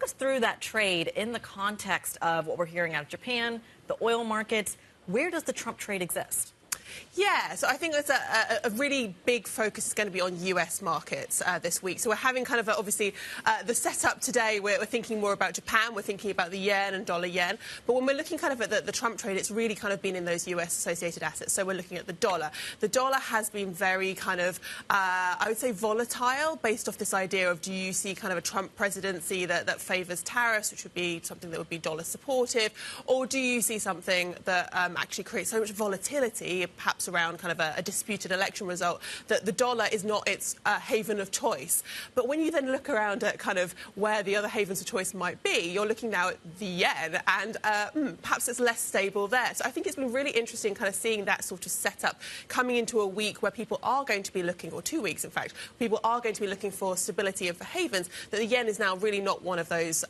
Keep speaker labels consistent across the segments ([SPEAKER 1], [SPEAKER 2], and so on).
[SPEAKER 1] us through that trade in the context of what we're hearing out of Japan, the oil markets. Where does the Trump trade exist?
[SPEAKER 2] Yeah, so I think there's a really big focus is going to be on US markets this week. So we're having kind of obviously the setup today. We're thinking more about Japan. We're thinking about the yen and dollar yen. But when we're looking kind of at the Trump trade, it's really kind of been in those US associated assets. So we're looking at the dollar. The dollar has been very kind of, I would say, volatile based off this idea of do you see kind of a Trump presidency that favours tariffs, which would be something that would be dollar supportive, or do you see something that actually creates so much volatility, perhaps around kind of a disputed election result, that the dollar is not its haven of choice. But when you then look around at kind of where the other havens of choice might be, you're looking now at the yen, and perhaps it's less stable there. So I think it's been really interesting kind of seeing that sort of setup coming into a week where people are going to be looking, or 2 weeks in fact, people are going to be looking for stability and for havens, that the yen is now really not one of those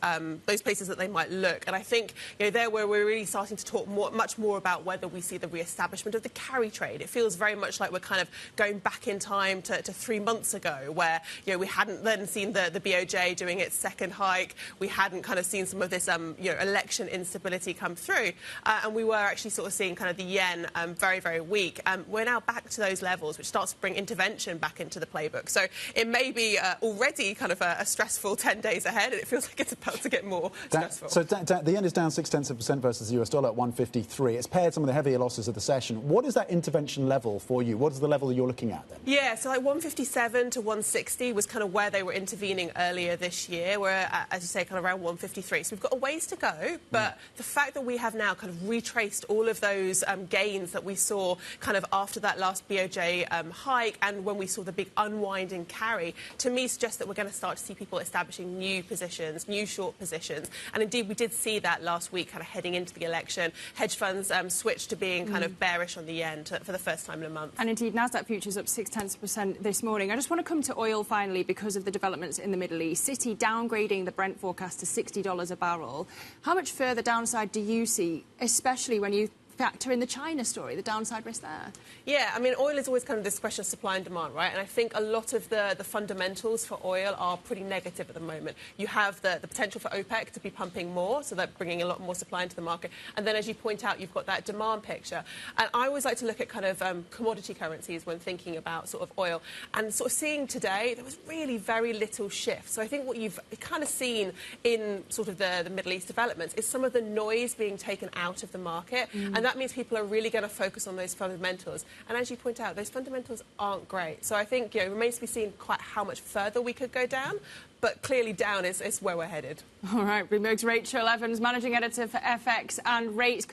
[SPEAKER 2] places that they might look. And I think, you know, there where we're really starting to talk much more about whether we see the re-establishment of the carry trade. It feels very much like we're kind of going back in time to 3 months ago, where, you know, we hadn't then seen the BOJ doing its second hike. We hadn't kind of seen some of this, you know, election instability come through. And we were actually sort of seeing kind of the yen very, very weak. We're now back to those levels, which starts to bring intervention back into the playbook. So it may be already kind of a stressful 10 days ahead, and it feels like it's about to get more stressful.
[SPEAKER 3] So the yen is down 0.6% versus the US dollar at 153. It's paired some of the heavier losses of the session. What is that intervention level for you? What is the level that you're looking at then?
[SPEAKER 2] Yeah, so like 157 to 160 was kind of where they were intervening earlier this year. We're, as you say, kind of around 153. So we've got a ways to go, but the fact that we have now kind of retraced all of those gains that we saw kind of after that last BOJ hike, and when we saw the big unwinding carry, to me suggests that we're going to start to see people establishing new positions, new short positions. And indeed, we did see that last week kind of heading into the election. Hedge funds switched to being kind of bearish on the yen for the first time in a month.
[SPEAKER 4] And indeed, Nasdaq futures up 0.6% this morning. I just want to come to oil finally because of the developments in the Middle East. Citi downgrading the Brent forecast to $60 a barrel. How much further downside do you see, especially when you factor in the China story, the downside risk there?
[SPEAKER 2] Yeah, I mean, oil is always kind of this question of supply and demand, right? And I think a lot of the fundamentals for oil are pretty negative at the moment. You have the potential for OPEC to be pumping more, so they're bringing a lot more supply into the market. And then, as you point out, you've got that demand picture. And I always like to look at kind of commodity currencies when thinking about sort of oil. And sort of seeing today, there was really very little shift. So I think what you've kind of seen in sort of the Middle East developments is some of the noise being taken out of the market. And that means people are really going to focus on those fundamentals. And as you point out, those fundamentals aren't great. So I think, you know, it remains to be seen quite how much further we could go down. But clearly down is where we're headed.
[SPEAKER 4] All right, Bloomberg's Rachel Evans, managing editor for FX and rates.